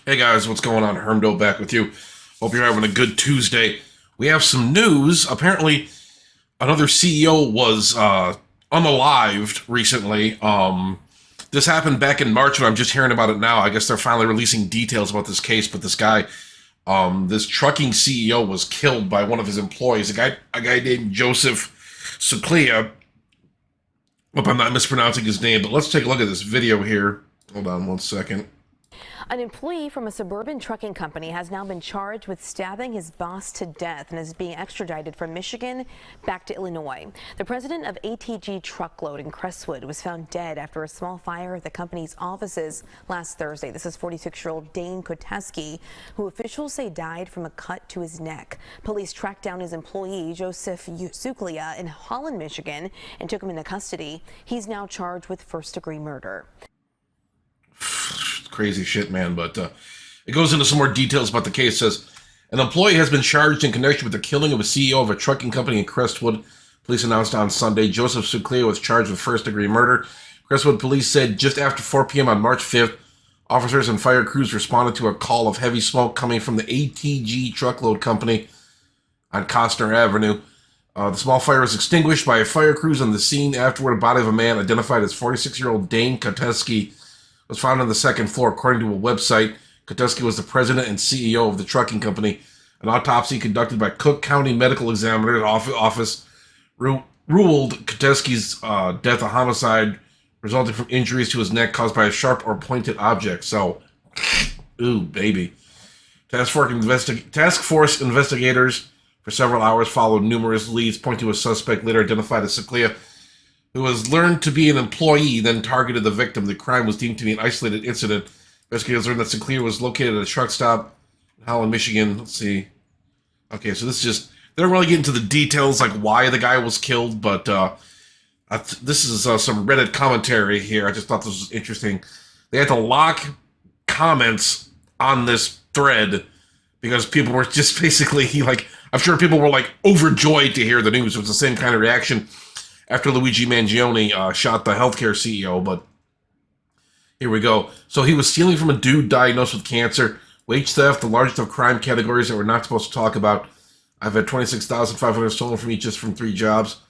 Hey guys, what's going on? Hermdo back with you. Hope you're having a good Tuesday. We have some news. Apparently, another CEO was unalived recently. This happened back in March, and I'm just hearing about it now. I guess they're finally releasing details about this case. But this guy, this trucking CEO, was killed by one of his employees. A guy named Joseph Suclia. Hope I'm not mispronouncing his name, but let's take a look at this video here. Hold on one second. An employee from a suburban trucking company has now been charged with stabbing his boss to death and is being extradited from Michigan back to Illinois. The president of ATG Truckload in Crestwood was found dead after a small fire at the company's offices last Thursday. This is 46-year-old Dane Koteski, who officials say died from a cut to his neck. Police tracked down his employee, Joseph Suclia, in Holland, Michigan, and took him into custody. He's now charged with first-degree murder. Crazy shit, man. But it goes into some more details about the case. It says an employee has been charged in connection with the killing of a CEO of a trucking company in Crestwood. Police announced on Sunday Joseph Suclia was charged with first-degree murder. Crestwood police said just after 4 p.m. on March 5th, officers and fire crews responded to a call of heavy smoke coming from the ATG Truckload Company on Costner Avenue. The small fire was extinguished by fire crews on the scene. Afterward, a body of a man identified as 46-year-old Dane Koteski was found on the second floor, according to a website. Koteski was the president and CEO of the trucking company. An autopsy conducted by Cook County Medical Examiner's office ruled Koteski's death a homicide resulting from injuries to his neck caused by a sharp or pointed object. So, ooh, baby. Task force investigators for several hours followed numerous leads, pointing to a suspect later identified as Suclia, who was learned to be an employee, then targeted the victim. The crime was deemed to be an isolated incident. Investigators learned that Suclia was located at a truck stop in Holland, Michigan. Let's see. Okay, so this is just... They don't really get into the details, like why the guy was killed, but this is some Reddit commentary here. I just thought this was interesting. They had to lock comments on this thread because people were just basically, I'm sure people were, overjoyed to hear the news. It was the same kind of reaction after Luigi Mangione shot the healthcare CEO, but here we go. So he was stealing from a dude diagnosed with cancer, wage theft, the largest of crime categories that we're not supposed to talk about. I've had 26,500 stolen from me just from 3 jobs,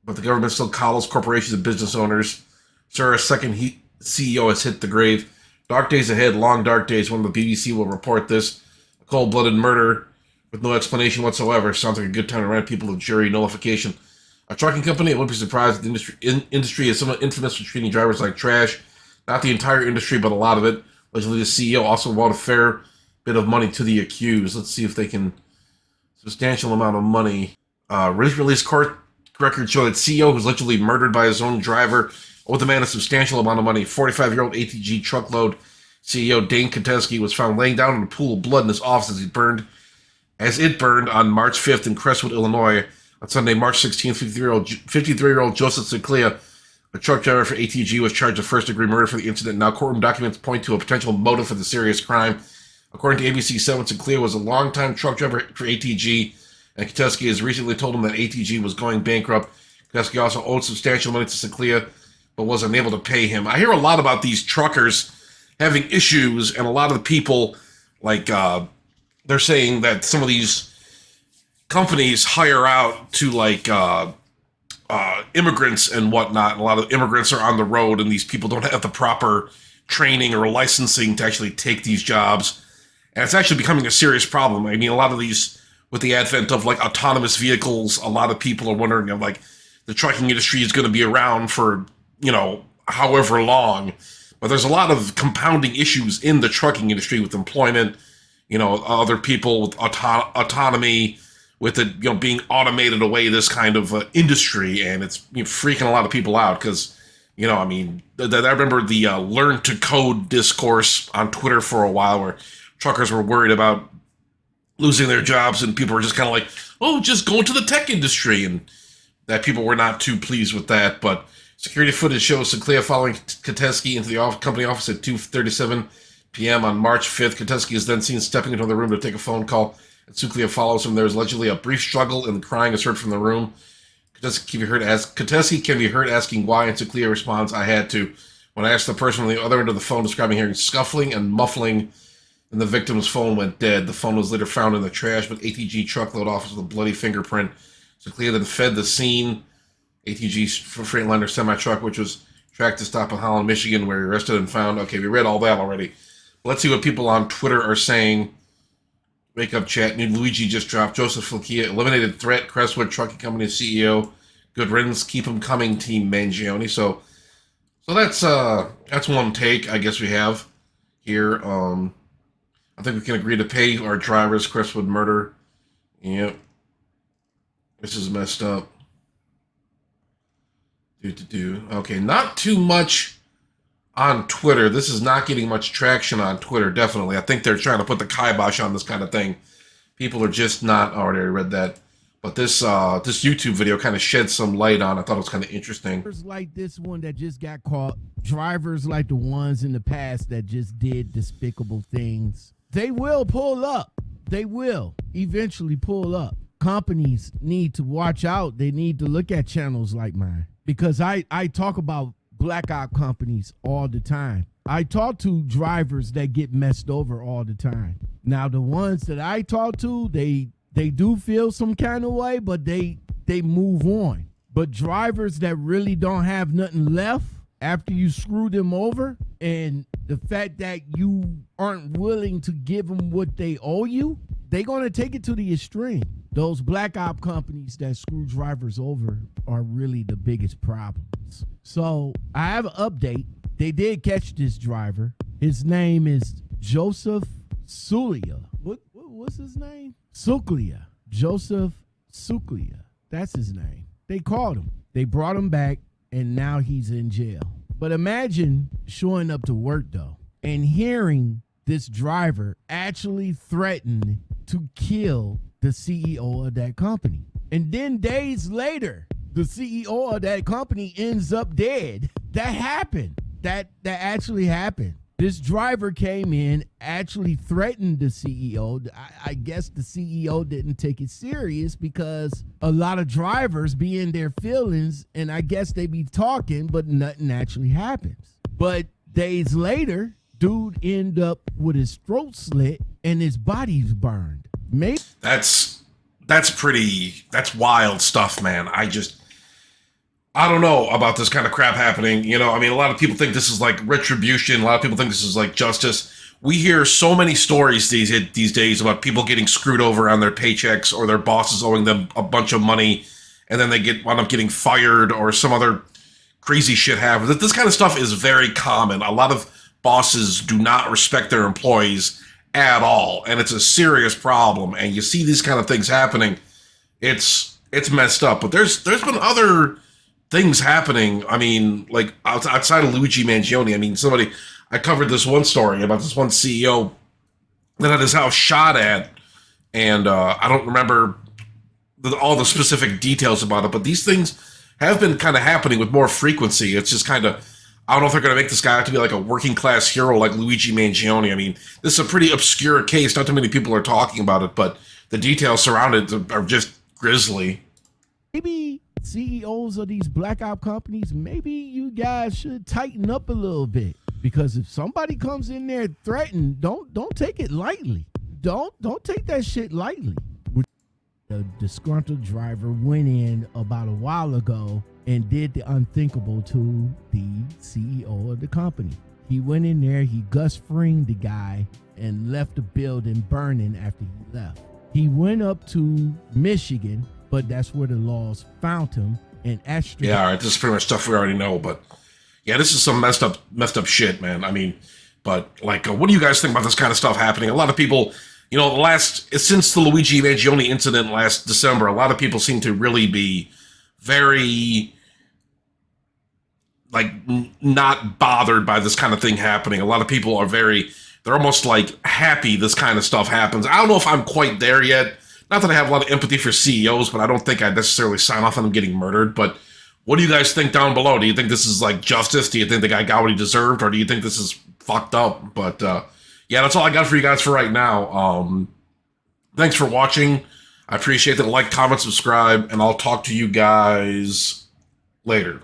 but the government still coddles corporations and business owners. Sir, a second CEO has hit the grave. Dark days ahead, long dark days. One of the BBC will report this. A cold-blooded murder with no explanation whatsoever. Sounds like a good time to rant people of jury nullification. A trucking company, it wouldn't be surprised that the industry is somewhat infamous for treating drivers like trash. Not the entire industry, but a lot of it. Allegedly, the CEO also brought a fair bit of money to the accused. Let's see if they can... Substantial amount of money. Released court records show that CEO was literally murdered by his own driver owed the man a substantial amount of money. 45-year-old ATG Truckload CEO Dane Koteski was found laying down in a pool of blood in his office as it burned on March 5th in Crestwood, Illinois. On Sunday, March 16th, 53-year-old Joseph Suclia, a truck driver for ATG, was charged with first-degree murder for the incident. Now, courtroom documents point to a potential motive for the serious crime. According to ABC 7, Suclia was a longtime truck driver for ATG, and Koteski has recently told him that ATG was going bankrupt. Koteski also owed substantial money to Suclia, but was unable to pay him. I hear a lot about these truckers having issues, and a lot of the people, they're saying that some of these companies hire out to immigrants and whatnot. And a lot of immigrants are on the road, and these people don't have the proper training or licensing to actually take these jobs. And it's actually becoming a serious problem. I mean, a lot of these, with the advent of autonomous vehicles, a lot of people are wondering if the trucking industry is going to be around for, however long. But there's a lot of compounding issues in the trucking industry with employment, other people with autonomy, with it, being automated away, this kind of industry, and it's freaking a lot of people out because, I remember the learn to code discourse on Twitter for a while where truckers were worried about losing their jobs and people were just kind of just go into the tech industry, and that people were not too pleased with that. But security footage shows Suclia following Koteski into the company office at 2:37 p.m. on March 5th. Koteski is then seen stepping into the room to take a phone call. Suclia follows him. There is allegedly a brief struggle, and crying is heard from the room. Koteski can be heard asking why, and Suclia responds, "I had to." When I asked the person on the other end of the phone, describing hearing scuffling and muffling and the victim's phone went dead. The phone was later found in the trash, but ATG truckload officer with a bloody fingerprint. So clear then fed the scene. ATG's Freightliner semi-truck, which was tracked to stop in Holland, Michigan, where he arrested and found. Okay, we read all that already. Let's see what people on Twitter are saying. Wake up chat. New Luigi just dropped. Joseph Falkia eliminated threat. Crestwood Trucking Company CEO. Good riddance. Keep them coming, Team Mangione. So that's one take I guess we have here. I think we can agree to pay our drivers. Crestwood murder. Yep. This is messed up. Okay, not too much on Twitter. This is not getting much traction on Twitter, definitely. I think they're trying to put the kibosh on this kind of thing. People are just not... Oh, I already read that. But this YouTube video kind of shed some light on. I thought it was kind of interesting. Drivers like this one that just got caught, drivers like the ones in the past that just did despicable things, they will pull up. They will eventually pull up. Companies need to watch out. They need to look at channels like mine, because I talk about black op companies all the time. I talk to drivers that get messed over all the time. Now, the ones that I talk to, they do feel some kind of way, but they move on. But drivers that really don't have nothing left after you screw them over, and the fact that you aren't willing to give them what they owe you, they're going to take it to the extreme. Those black op companies that screw drivers over are really the biggest problems. So I have an update. They did catch this driver. His name is Joseph Sulia. What's his name? Suclia. Joseph Suclia. That's his name. They caught him. They brought him back, and now he's in jail. But imagine showing up to work, though, and hearing this driver actually threaten to kill the CEO of that company. And then days later, the CEO of that company ends up dead. That happened. That actually happened. This driver came in, actually threatened the CEO. I guess the CEO didn't take it serious, because a lot of drivers be in their feelings, and I guess they be talking, but nothing actually happens. But days later, dude end up with his throat slit and his body's burned. Maybe that's wild stuff, man. I don't know about this kind of crap happening. You know, I mean, a lot of people think this is like retribution. A lot of people think this is like justice. We hear so many stories these days about people getting screwed over on their paychecks, or their bosses owing them a bunch of money, and then they wind up getting fired, or some other crazy shit happens. This kind of stuff is very common. A lot of bosses do not respect their employees at all, and it's a serious problem. And you see these kind of things happening, it's messed up. But there's been other things happening. I mean, like outside of Luigi Mangione. I mean, I covered this one story about this one CEO that had his house shot at, and I don't remember all the specific details about it, but these things have been kind of happening with more frequency. It's just kind of, I don't know if they're going to make this guy have to be like a working class hero like Luigi Mangione. I mean, this is a pretty obscure case. Not too many people are talking about it, but the details surrounding it are just grisly. maybe CEOs of these black op companies, maybe you guys should tighten up a little bit, because if somebody comes in there threatening, don't take it lightly. Don't take that shit lightly. The disgruntled driver went in about a while ago and did the unthinkable to the CEO of the company. He went in there, he Gus Fringed the guy and left the building burning after he left. He went up to Michigan, but that's where the laws found him and extradited. Yeah, all right, this is pretty much stuff we already know, but yeah, this is some messed up shit, man. I mean, but like, what do you guys think about this kind of stuff happening? A lot of people, you know, since the Luigi Mangione incident last December, a lot of people seem to really be very, like, not bothered by this kind of thing happening. A lot of people are they're almost like happy this kind of stuff happens. I don't know if I'm quite there yet. Not that I have a lot of empathy for CEOs, but I don't think I'd necessarily sign off on them getting murdered. But what do you guys think down below? Do you think this is like justice? Do you think the guy got what he deserved? Or do you think this is fucked up? But yeah, that's all I got for you guys for right now. Thanks for watching. I appreciate that. Like, comment, subscribe, and I'll talk to you guys later.